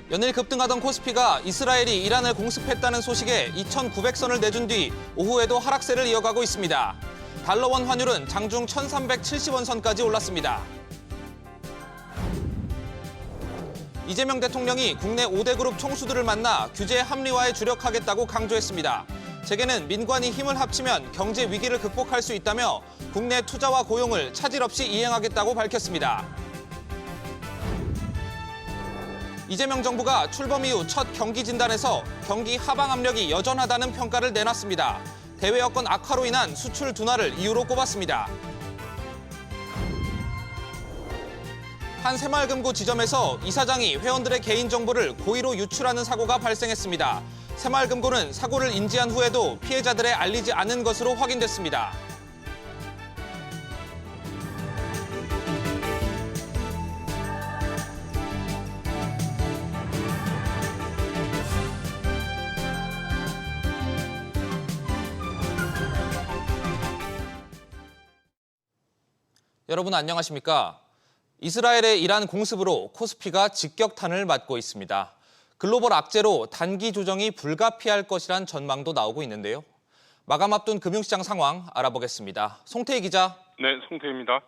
연일 급등하던 코스피가 이스라엘이 이란을 공습했다는 소식에 2,900선을 내준 뒤 오후에도 하락세를 이어가고 있습니다. 달러원 환율은 장중 1,370원 선까지 올랐습니다. 이재명 대통령이 국내 5대 그룹 총수들을 만나 규제 합리화에 주력하겠다고 강조했습니다. 재계는 민관이 힘을 합치면 경제 위기를 극복할 수 있다며 국내 투자와 고용을 차질 없이 이행하겠다고 밝혔습니다. 이재명 정부가 출범 이후 첫 경기 진단에서 경기 하방 압력이 여전하다는 평가를 내놨습니다. 대외 여건 악화로 인한 수출 둔화를 이유로 꼽았습니다. 한 새마을금고 지점에서 이사장이 회원들의 개인정보를 고의로 유출하는 사고가 발생했습니다. 새마을금고는 사고를 인지한 후에도 피해자들에 알리지 않은 것으로 확인됐습니다. 여러분 안녕하십니까? 이스라엘의 이란 공습으로 코스피가 직격탄을 맞고 있습니다. 글로벌 악재로 단기 조정이 불가피할 것이란 전망도 나오고 있는데요. 마감 앞둔 금융시장 상황 알아보겠습니다. 송태희 기자. 네, 송태희입니다.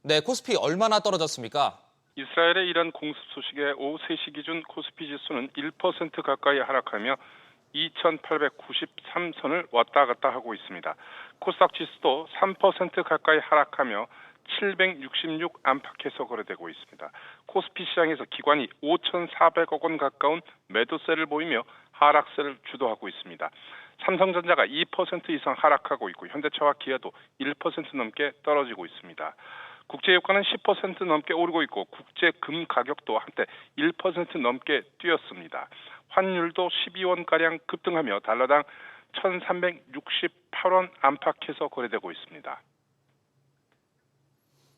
네, 코스피 얼마나 떨어졌습니까? 이스라엘의 이란 공습 소식에 오후 3시 기준 코스피 지수는 1% 가까이 하락하며 2,893선을 왔다 갔다 하고 있습니다. 코스닥 지수도 3% 가까이 하락하며 766 안팎에서 거래되고 있습니다. 코스피 시장에서 기관이 5,400억 원 가까운 매도세를 보이며 하락세를 주도하고 있습니다. 삼성전자가 2% 이상 하락하고 있고 현대차와 기아도 1% 넘게 떨어지고 있습니다. 국제유가는 10% 넘게 오르고 있고 국제금 가격도 한때 1% 넘게 뛰었습니다. 환율도 12원가량 급등하며 달러당 1,368원 안팎에서 거래되고 있습니다.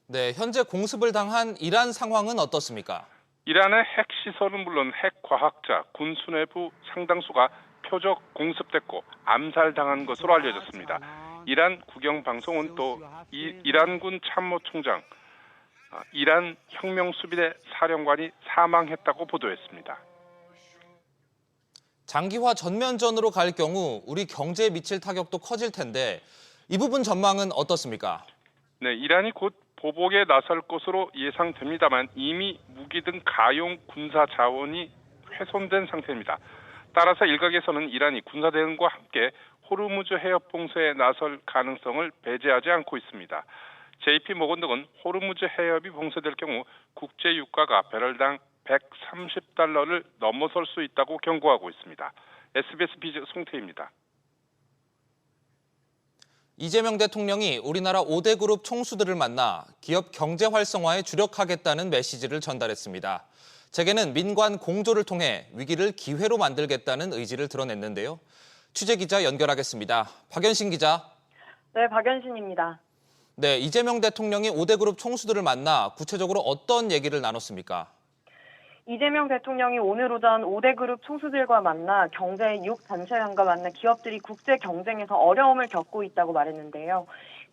네, 현재 공습을 당한 이란 상황은 어떻습니까? 이란의 핵시설은 물론 핵과학자, 군 수뇌부 상당수가 표적 공습됐고 암살당한 것으로 알려졌습니다. 이란 국영방송은 또 이란군 참모총장, 이란 혁명수비대 사령관이 사망했다고 보도했습니다. 장기화 전면전으로 갈 경우 우리 경제에 미칠 타격도 커질 텐데 이 부분 전망은 어떻습니까? 네, 이란이 곧 보복에 나설 것으로 예상됩니다만 이미 무기 등 가용 군사 자원이 훼손된 상태입니다. 따라서 일각에서는 이란이 군사 대응과 함께 호르무즈 해협 봉쇄에 나설 가능성을 배제하지 않고 있습니다. JP 모건 등은 호르무즈 해협이 봉쇄될 경우 국제 유가가 배럴당 130달러를 넘어설 수 있다고 경고하고 있습니다. SBS 비즈 송태희입니다. 이재명 대통령이 우리나라 5대 그룹 총수들을 만나 기업 경제 활성화에 주력하겠다는 메시지를 전달했습니다. 재계는 민관 공조를 통해 위기를 기회로 만들겠다는 의지를 드러냈는데요. 취재기자 연결하겠습니다. 박연신 기자. 네, 박연신입니다. 네, 이재명 대통령이 5대 그룹 총수들을 만나 구체적으로 어떤 얘기를 나눴습니까? 이재명 대통령이 오늘 오전 5대 그룹 총수들과 만나 경제 6단체장과 만나 기업들이 국제 경쟁에서 어려움을 겪고 있다고 말했는데요.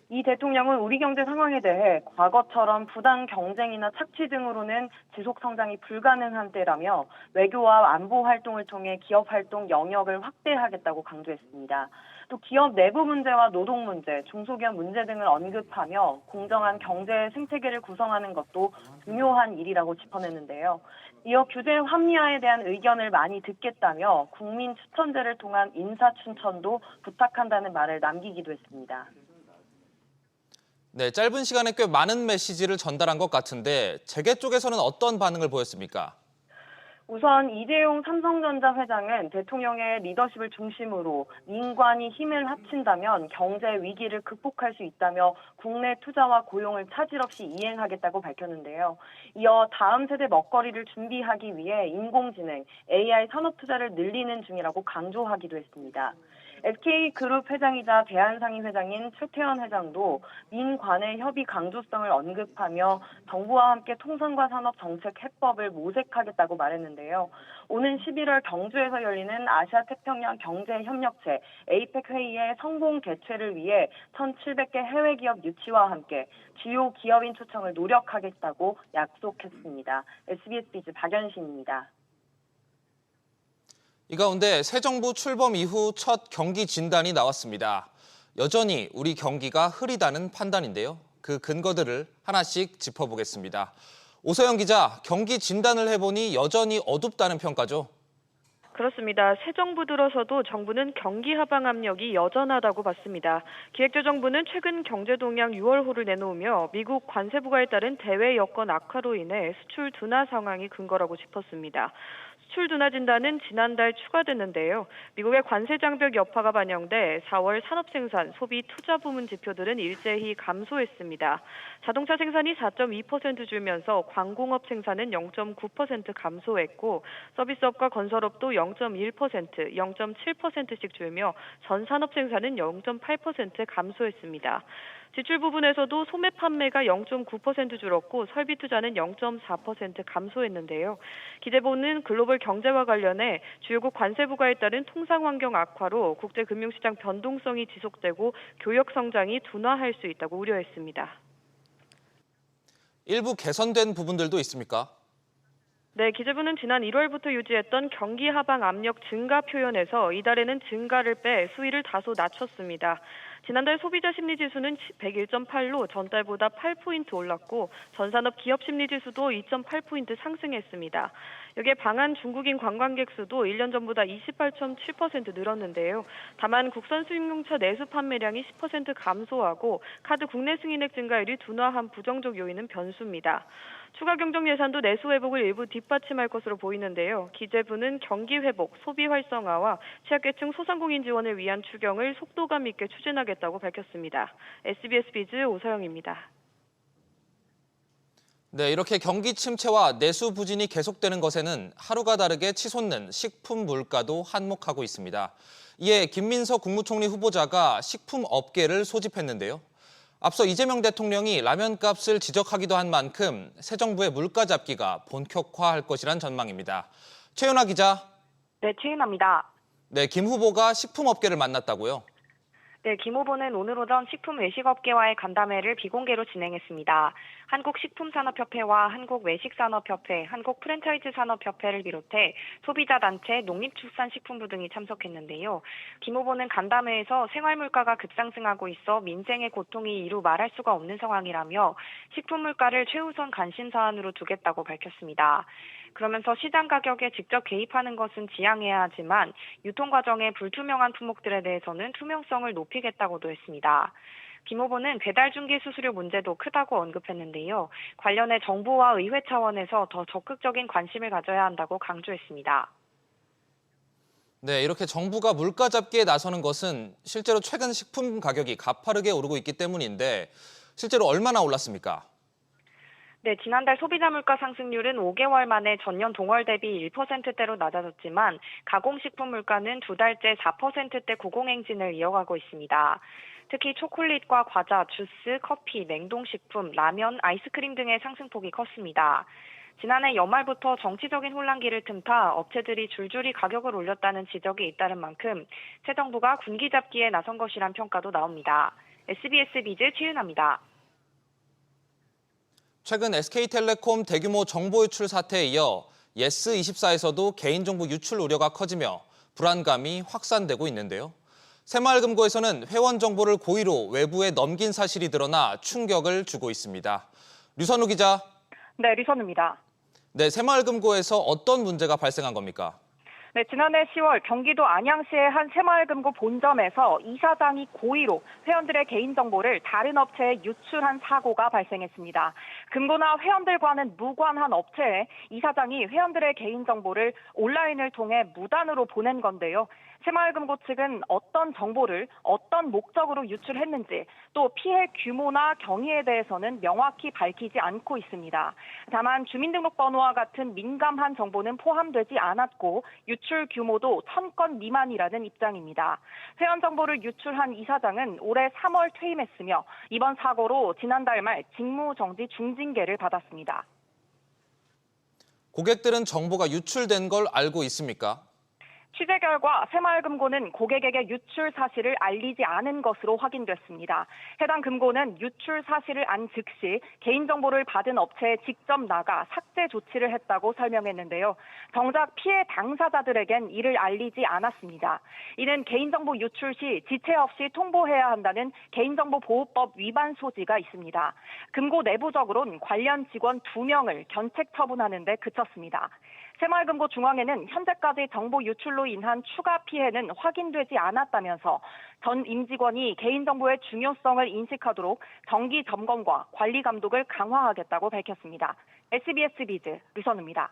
이 대통령은 우리 경제 상황에 대해 과거처럼 부당 경쟁이나 착취 등으로는 지속 성장이 불가능한 때라며 외교와 안보 활동을 통해 기업 활동 영역을 확대하겠다고 강조했습니다. 또 기업 내부 문제와 노동 문제, 중소기업 문제 등을 언급하며 공정한 경제 생태계를 구성하는 것도 중요한 일이라고 짚어냈는데요. 이어 규제 합리화에 대한 의견을 많이 듣겠다며 국민 추천제를 통한 인사 추천도 부탁한다는 말을 남기기도 했습니다. 네, 짧은 시간에 꽤 많은 메시지를 전달한 것 같은데 재계 쪽에서는 어떤 반응을 보였습니까? 우선 이재용 삼성전자 회장은 대통령의 리더십을 중심으로 민관이 힘을 합친다면 경제 위기를 극복할 수 있다며 국내 투자와 고용을 차질 없이 이행하겠다고 밝혔는데요. 이어 다음 세대 먹거리를 준비하기 위해 인공지능, AI 산업 투자를 늘리는 중이라고 강조하기도 했습니다. SK그룹 회장이자 대한상인 회장인 최태원 회장도 민관의 협의 강조성을 언급하며 정부와 함께 통상과 산업 정책 해법을 모색하겠다고 말했는데요. 오는 11월 경주에서 열리는 아시아 태평양 경제협력체 APEC 회의의 성공 개최를 위해 1,700개 해외 기업 유치와 함께 주요 기업인 초청을 노력하겠다고 약속했습니다. SBS 비즈 박연신입니다. 이 가운데 새 정부 출범 이후 첫 경기 진단이 나왔습니다. 여전히 우리 경기가 흐리다는 판단인데요. 그 근거들을 하나씩 짚어보겠습니다. 오서영 기자, 경기 진단을 해보니 여전히 어둡다는 평가죠. 그렇습니다. 새 정부 들어서도 정부는 경기 하방 압력이 여전하다고 봤습니다. 기획재정부는 최근 경제동향 6월호를 내놓으며 미국 관세 부과에 따른 대외 여건 악화로 인해 수출 둔화 상황이 근거라고 짚었습니다. 수출 둔화 진단은 지난달 추가됐는데요. 미국의 관세 장벽 여파가 반영돼 4월 산업 생산, 소비, 투자 부문 지표들은 일제히 감소했습니다. 자동차 생산이 4.2% 줄면서 광공업 생산은 0.9% 감소했고 서비스업과 건설업도 0.1%, 0.7%씩 줄며 전 산업 생산은 0.8% 감소했습니다. 지출 부분에서도 소매 판매가 0.9% 줄었고 설비 투자는 0.4% 감소했는데요. 기재부는 글로벌 경제와 관련해 주요국 관세 부과에 따른 통상 환경 악화로 국제 금융시장 변동성이 지속되고 교역 성장이 둔화할 수 있다고 우려했습니다. 일부 개선된 부분들도 있습니까? 네, 기재부는 지난 1월부터 유지했던 경기 하방 압력 증가 표현에서 이달에는 증가를 빼 수위를 다소 낮췄습니다. 지난달 소비자 심리지수는 101.8로 전달보다 8포인트 올랐고 전산업 기업 심리지수도 2.8포인트 상승했습니다. 여기에 방한 중국인 관광객 수도 1년 전보다 28.7% 늘었는데요. 다만 국산 승용차 내수 판매량이 10% 감소하고 카드 국내 승인액 증가율이 둔화한 부정적 요인은 변수입니다. 추가 경정 예산도 내수 회복을 일부 뒷받침할 것으로 보이는데요. 기재부는 경기 회복, 소비 활성화와 취약계층 소상공인 지원을 위한 추경을 속도감 있게 추진하겠다고 밝혔습니다. SBS 비즈 오서영입니다. 네, 이렇게 경기 침체와 내수 부진이 계속되는 것에는 하루가 다르게 치솟는 식품 물가도 한몫하고 있습니다. 이에 김민석 국무총리 후보자가 식품 업계를 소집했는데요. 앞서 이재명 대통령이 라면 값을 지적하기도 한 만큼 새 정부의 물가 잡기가 본격화할 것이란 전망입니다. 최윤아 기자. 네, 최윤아입니다. 네, 김 후보가 식품 업계를 만났다고요? 네, 김 후보는 오늘 오전 식품 외식업계와의 간담회를 비공개로 진행했습니다. 한국식품산업협회와 한국외식산업협회, 한국프랜차이즈산업협회를 비롯해 소비자단체, 농림축산식품부 등이 참석했는데요. 김 후보는 간담회에서 생활물가가 급상승하고 있어 민생의 고통이 이루 말할 수가 없는 상황이라며 식품물가를 최우선 관심사안으로 두겠다고 밝혔습니다. 그러면서 시장 가격에 직접 개입하는 것은 지양해야 하지만 유통 과정의 불투명한 품목들에 대해서는 투명성을 높이겠다고도 했습니다. 김 후보는 배달 중개 수수료 문제도 크다고 언급했는데요. 관련해 정부와 의회 차원에서 더 적극적인 관심을 가져야 한다고 강조했습니다. 네, 이렇게 정부가 물가 잡기에 나서는 것은 실제로 최근 식품 가격이 가파르게 오르고 있기 때문인데 실제로 얼마나 올랐습니까? 네, 지난달 소비자 물가 상승률은 5개월 만에 전년 동월 대비 1%대로 낮아졌지만 가공식품 물가는 두 달째 4%대 고공행진을 이어가고 있습니다. 특히 초콜릿과 과자, 주스, 커피, 냉동식품, 라면, 아이스크림 등의 상승폭이 컸습니다. 지난해 연말부터 정치적인 혼란기를 틈타 업체들이 줄줄이 가격을 올렸다는 지적이 잇따른 만큼 새 정부가 군기 잡기에 나선 것이란 평가도 나옵니다. SBS 비즈 최윤아입니다. 최근 SK텔레콤 대규모 정보 유출 사태에 이어 예스24에서도 개인정보 유출 우려가 커지며 불안감이 확산되고 있는데요. 새마을금고에서는 회원 정보를 고의로 외부에 넘긴 사실이 드러나 충격을 주고 있습니다. 류선우 기자. 네, 류선우입니다. 네, 새마을금고에서 어떤 문제가 발생한 겁니까? 네, 지난해 10월 경기도 안양시의 한 새마을금고 본점에서 이사장이 고의로 회원들의 개인정보를 다른 업체에 유출한 사고가 발생했습니다. 금고나 회원들과는 무관한 업체에 이사장이 회원들의 개인정보를 온라인을 통해 무단으로 보낸 건데요. 새마을금고 측은 어떤 정보를 어떤 목적으로 유출했는지 또 피해 규모나 경위에 대해서는 명확히 밝히지 않고 있습니다. 다만 주민등록번호와 같은 민감한 정보는 포함되지 않았고 유출 규모도 1000건 미만이라는 입장입니다. 회원 정보를 유출한 이사장은 올해 3월 퇴임했으며 이번 사고로 지난달 말 직무정지 중징계를 받았습니다. 고객들은 정보가 유출된 걸 알고 있습니까? 취재 결과 새마을금고는 고객에게 유출 사실을 알리지 않은 것으로 확인됐습니다. 해당 금고는 유출 사실을 안 즉시 개인정보를 받은 업체에 직접 나가 삭제 조치를 했다고 설명했는데요. 정작 피해 당사자들에겐 이를 알리지 않았습니다. 이는 개인정보 유출 시 지체 없이 통보해야 한다는 개인정보보호법 위반 소지가 있습니다. 금고 내부적으로는 관련 직원 2명을 견책 처분하는 데 그쳤습니다. 새마을금고 중앙회는 현재까지 정보 유출로 인한 추가 피해는 확인되지 않았다면서 전 임직원이 개인정보의 중요성을 인식하도록 정기 점검과 관리 감독을 강화하겠다고 밝혔습니다. SBS 비즈 류선우입니다.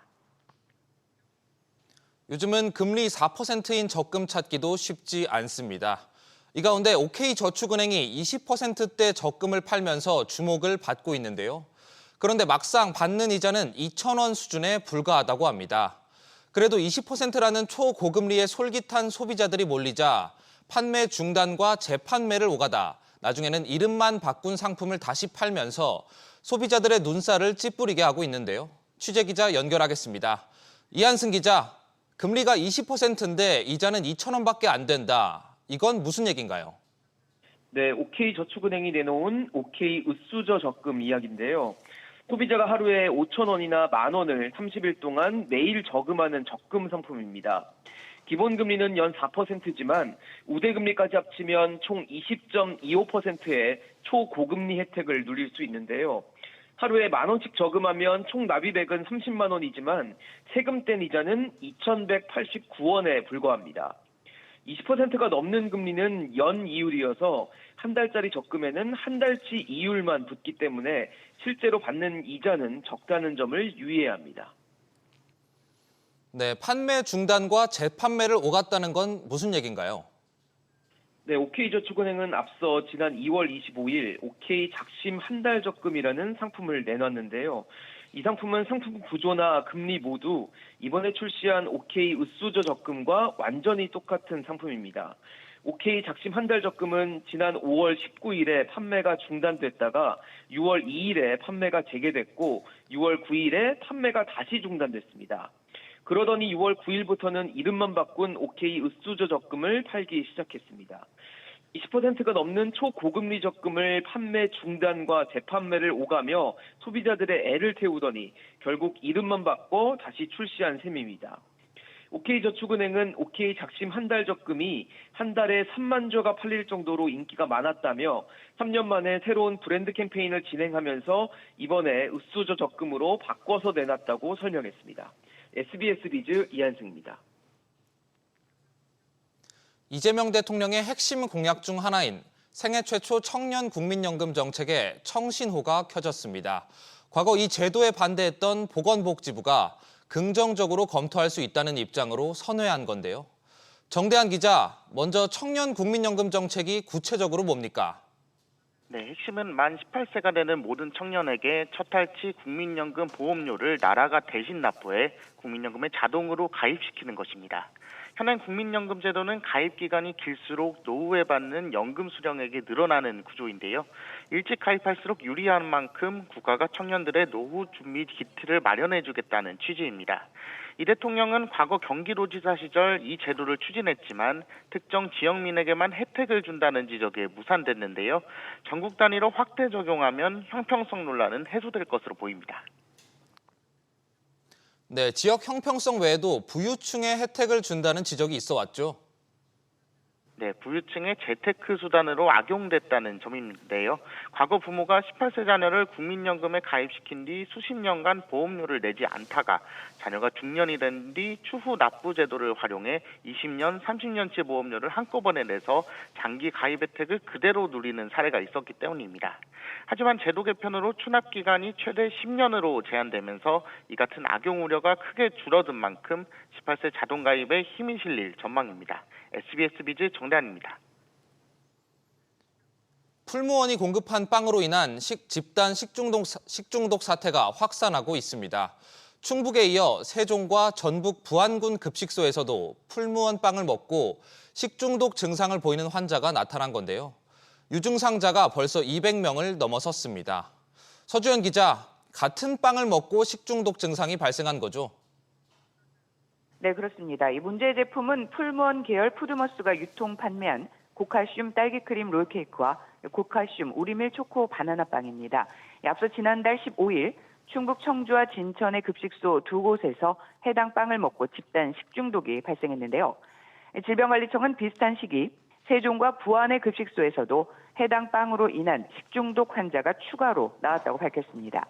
요즘은 금리 4%인 적금 찾기도 쉽지 않습니다. 이 가운데 OK저축은행이 20%대 적금을 팔면서 주목을 받고 있는데요. 그런데 막상 받는 이자는 2,000원 수준에 불과하다고 합니다. 그래도 20%라는 초고금리에 솔깃한 소비자들이 몰리자 판매 중단과 재판매를 오가다 나중에는 이름만 바꾼 상품을 다시 팔면서 소비자들의 눈살을 찌푸리게 하고 있는데요. 취재기자 연결하겠습니다. 이한승 기자, 금리가 20%인데 이자는 2,000원밖에 안 된다. 이건 무슨 얘기인가요? 네, OK저축은행이 내놓은 OK으수저 적금 이야기인데요. 소비자가 하루에 5,000원이나 10,000원을 30일 동안 매일 저금하는 적금 상품입니다. 기본금리는 연 4%지만 우대금리까지 합치면 총 20.25%의 초고금리 혜택을 누릴 수 있는데요. 하루에 10,000원씩 저금하면 총 납입액은 30만 원이지만 세금 뗀 이자는 2,189원에 불과합니다. 20%가 넘는 금리는 연 이율이어서 한 달짜리 적금에는 한 달치 이율만 붙기 때문에 실제로 받는 이자는 적다는 점을 유의해야 합니다. 네, 판매 중단과 재판매를 오갔다는 건 무슨 얘기인가요? 네, OK저축은행은 앞서 지난 2월 25일 OK 작심 한 달 적금이라는 상품을 내놨는데요. 이 상품은 상품 구조나 금리 모두 이번에 출시한 OK 으수저 적금과 완전히 똑같은 상품입니다. OK 작심 한 달 적금은 지난 5월 19일에 판매가 중단됐다가 6월 2일에 판매가 재개됐고 6월 9일에 판매가 다시 중단됐습니다. 그러더니 6월 9일부터는 이름만 바꾼 OK 으수저 적금을 팔기 시작했습니다. 20%가 넘는 초고금리 적금을 판매 중단과 재판매를 오가며 소비자들의 애를 태우더니 결국 이름만 바꿔 다시 출시한 셈입니다. OK저축은행은 OK 작심 한 달 적금이 한 달에 3만 주가 팔릴 정도로 인기가 많았다며 3년 만에 새로운 브랜드 캠페인을 진행하면서 이번에 으수저 적금으로 바꿔서 내놨다고 설명했습니다. SBS 비즈 이한승입니다. 이재명 대통령의 핵심 공약 중 하나인 생애 최초 청년 국민연금 정책에 청신호가 켜졌습니다. 과거 이 제도에 반대했던 보건복지부가 긍정적으로 검토할 수 있다는 입장으로 선회한 건데요. 정대한 기자, 먼저 청년 국민연금 정책이 구체적으로 뭡니까? 네, 핵심은 만 18세가 되는 모든 청년에게 첫 달치 국민연금 보험료를 나라가 대신 납부해 국민연금에 자동으로 가입시키는 것입니다. 현행 국민연금 제도는 가입 기간이 길수록 노후에 받는 연금 수령액이 늘어나는 구조인데요. 일찍 가입할수록 유리한 만큼 국가가 청년들의 노후 준비 기틀을 마련해주겠다는 취지입니다. 이 대통령은 과거 경기도지사 시절 이 제도를 추진했지만 특정 지역민에게만 혜택을 준다는 지적에 무산됐는데요. 전국 단위로 확대 적용하면 형평성 논란은 해소될 것으로 보입니다. 네, 지역 형평성 외에도 부유층에 혜택을 준다는 지적이 있어 왔죠. 네, 부유층의 재테크 수단으로 악용됐다는 점인데요. 과거 부모가 18세 자녀를 국민연금에 가입시킨 뒤 수십 년간 보험료를 내지 않다가 자녀가 중년이 된 뒤 추후 납부 제도를 활용해 20년, 30년치 보험료를 한꺼번에 내서 장기 가입 혜택을 그대로 누리는 사례가 있었기 때문입니다. 하지만 제도 개편으로 추납 기간이 최대 10년으로 제한되면서 이 같은 악용 우려가 크게 줄어든 만큼 18세 자동 가입에 힘이 실릴 전망입니다. SBS 비즈 정대한입니다. 풀무원이 공급한 빵으로 인한 집단 식중독 사태가 확산하고 있습니다. 충북에 이어 세종과 전북 부안군 급식소에서도 풀무원 빵을 먹고 식중독 증상을 보이는 환자가 나타난 건데요. 유증상자가 벌써 200명을 넘어섰습니다. 서주현 기자, 같은 빵을 먹고 식중독 증상이 발생한 거죠? 네, 그렇습니다. 이 문제 제품은 풀무원 계열 푸드머스가 유통 판매한 고칼슘 딸기크림 롤케이크와 고칼슘 우리밀 초코 바나나 빵입니다. 앞서 지난달 15일 충북 청주와 진천의 급식소 두 곳에서 해당 빵을 먹고 집단 식중독이 발생했는데요. 질병관리청은 비슷한 시기 세종과 부안의 급식소에서도 해당 빵으로 인한 식중독 환자가 추가로 나왔다고 밝혔습니다.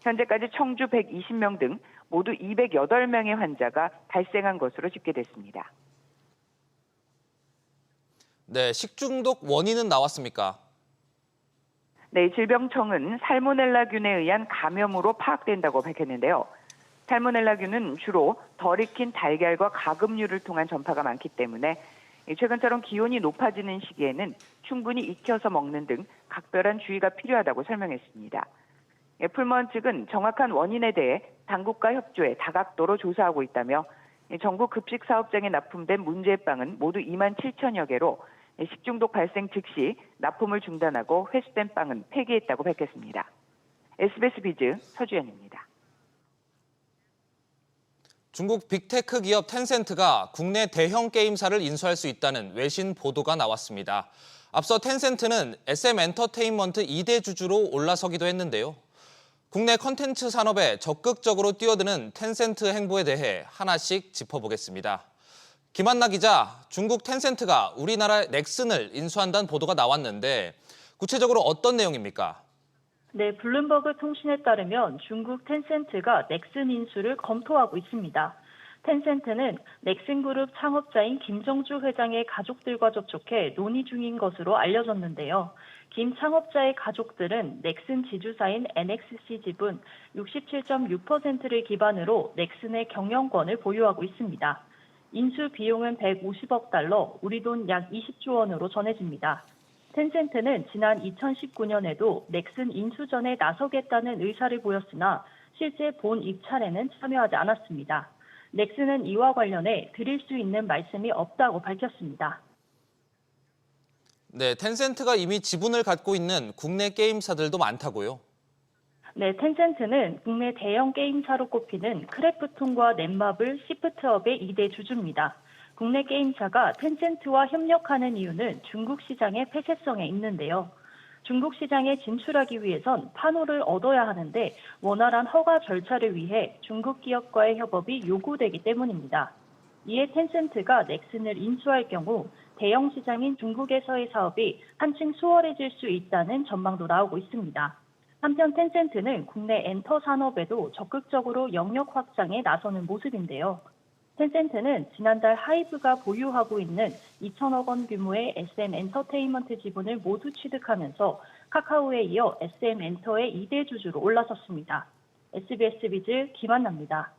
현재까지 청주 120명 등 모두 208명의 환자가 발생한 것으로 집계됐습니다. 네, 식중독 원인은 나왔습니까? 네, 질병청은 살모넬라균에 의한 감염으로 파악된다고 밝혔는데요. 살모넬라균은 주로 덜 익힌 달걀과 가금류를 통한 전파가 많기 때문에 최근처럼 기온이 높아지는 시기에는 충분히 익혀서 먹는 등 각별한 주의가 필요하다고 설명했습니다. 풀무원 측은 정확한 원인에 대해 당국과 협조해 다각도로 조사하고 있다며 전국 급식 사업장에 납품된 문제빵은 모두 2만 7천여 개로 식중독 발생 즉시 납품을 중단하고 회수된 빵은 폐기했다고 밝혔습니다. SBS 비즈 서주연입니다. 중국 빅테크 기업 텐센트가 국내 대형 게임사를 인수할 수 있다는 외신 보도가 나왔습니다. 앞서 텐센트는 SM 엔터테인먼트 2대 주주로 올라서기도 했는데요. 국내 컨텐츠 산업에 적극적으로 뛰어드는 텐센트 행보에 대해 하나씩 짚어보겠습니다. 김한나 기자, 중국 텐센트가 우리나라 넥슨을 인수한다는 보도가 나왔는데 구체적으로 어떤 내용입니까? 네, 블룸버그 통신에 따르면 중국 텐센트가 넥슨 인수를 검토하고 있습니다. 텐센트는 넥슨그룹 창업자인 김정주 회장의 가족들과 접촉해 논의 중인 것으로 알려졌는데요. 김 창업자의 가족들은 넥슨 지주사인 NXC 지분 67.6%를 기반으로 넥슨의 경영권을 보유하고 있습니다. 인수 비용은 150억 달러, 우리 돈 약 20조 원으로 전해집니다. 텐센트는 지난 2019년에도 넥슨 인수전에 나서겠다는 의사를 보였으나 실제 본 입찰에는 참여하지 않았습니다. 넥슨은 이와 관련해 드릴 수 있는 말씀이 없다고 밝혔습니다. 네, 텐센트가 이미 지분을 갖고 있는 국내 게임사들도 많다고요? 네, 텐센트는 국내 대형 게임사로 꼽히는 크래프톤과 넷마블, 시프트업의 2대 주주입니다. 국내 게임사가 텐센트와 협력하는 이유는 중국 시장의 폐쇄성에 있는데요. 중국 시장에 진출하기 위해선 판호를 얻어야 하는데 원활한 허가 절차를 위해 중국 기업과의 협업이 요구되기 때문입니다. 이에 텐센트가 넥슨을 인수할 경우 대형 시장인 중국에서의 사업이 한층 수월해질 수 있다는 전망도 나오고 있습니다. 한편 텐센트는 국내 엔터 산업에도 적극적으로 영역 확장에 나서는 모습인데요. 텐센트는 지난달 하이브가 보유하고 있는 2천억 원 규모의 SM 엔터테인먼트 지분을 모두 취득하면서 카카오에 이어 SM 엔터의 2대 주주로 올라섰습니다. SBS 비즈 김한나입니다.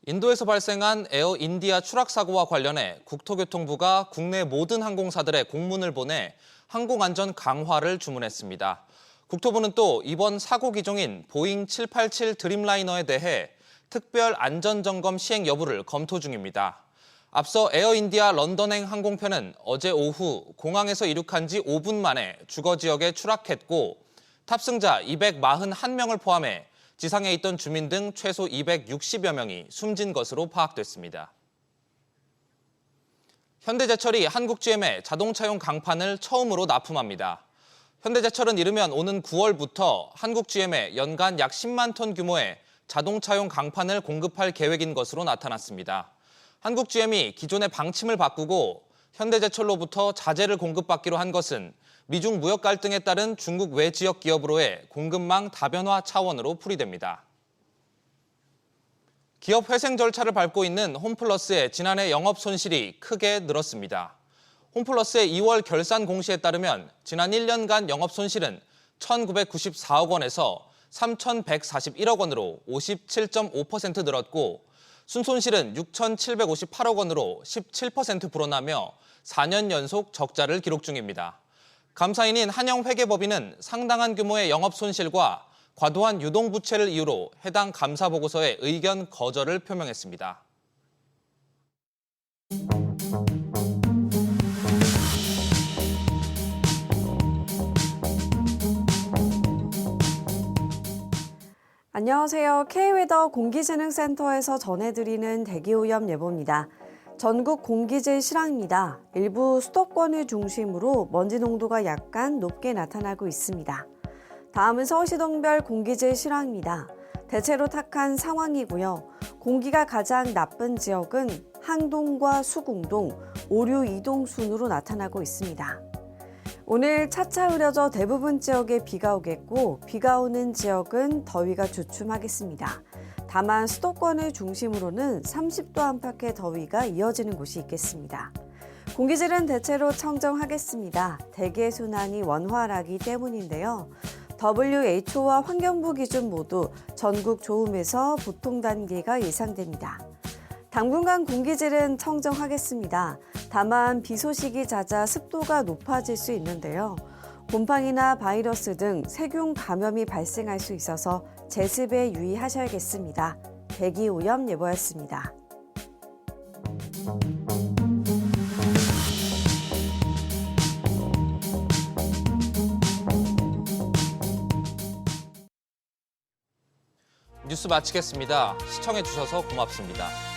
인도에서 발생한 에어 인디아 추락 사고와 관련해 국토교통부가 국내 모든 항공사들의 공문을 보내 항공안전 강화를 주문했습니다. 국토부는 또 이번 사고 기종인 보잉 787 드림라이너에 대해 특별 안전점검 시행 여부를 검토 중입니다. 앞서 에어인디아 런던행 항공편은 어제 오후 공항에서 이륙한 지 5분 만에 주거 지역에 추락했고 탑승자 241명을 포함해 지상에 있던 주민 등 최소 260여 명이 숨진 것으로 파악됐습니다. 현대제철이 한국GM에 자동차용 강판을 처음으로 납품합니다. 현대제철은 이르면 오는 9월부터 한국GM에 연간 약 10만 톤 규모의 자동차용 강판을 공급할 계획인 것으로 나타났습니다. 한국GM이 기존의 방침을 바꾸고 현대제철로부터 자재를 공급받기로 한 것은 미중 무역 갈등에 따른 중국 외 지역 기업으로의 공급망 다변화 차원으로 풀이됩니다. 기업 회생 절차를 밟고 있는 홈플러스의 지난해 영업 손실이 크게 늘었습니다. 홈플러스의 2월 결산 공시에 따르면 지난 1년간 영업 손실은 1,994억 원에서 3,141억 원으로 57.5% 늘었고 순손실은 6,758억 원으로 17% 불어나며 4년 연속 적자를 기록 중입니다. 감사인인 한영회계법인은 상당한 규모의 영업 손실과 과도한 유동부채를 이유로 해당 감사 보고서에 의견 거절을 표명했습니다. 안녕하세요. K웨더 공기재능센터에서 전해드리는 대기오염 예보입니다. 전국 공기질 실황입니다. 일부 수도권을 중심으로 먼지 농도가 약간 높게 나타나고 있습니다. 다음은 서울시동별 공기질 실황입니다. 대체로 탁한 상황이고요. 공기가 가장 나쁜 지역은 항동과 수궁동, 오류 이동 순으로 나타나고 있습니다. 오늘 차차 흐려져 대부분 지역에 비가 오겠고 비가 오는 지역은 더위가 주춤하겠습니다. 다만 수도권을 중심으로는 30도 안팎의 더위가 이어지는 곳이 있겠습니다. 공기질은 대체로 청정하겠습니다. 대기순환이 원활하기 때문인데요. WHO와 환경부 기준 모두 전국 좋음에서 보통 단계가 예상됩니다. 당분간 공기질은 청정하겠습니다. 다만 비 소식이 잦아 습도가 높아질 수 있는데요. 곰팡이나 바이러스 등 세균 감염이 발생할 수 있어서 제습에 유의하셔야겠습니다. 대기오염 예보였습니다. 뉴스 마치겠습니다. 시청해주셔서 고맙습니다.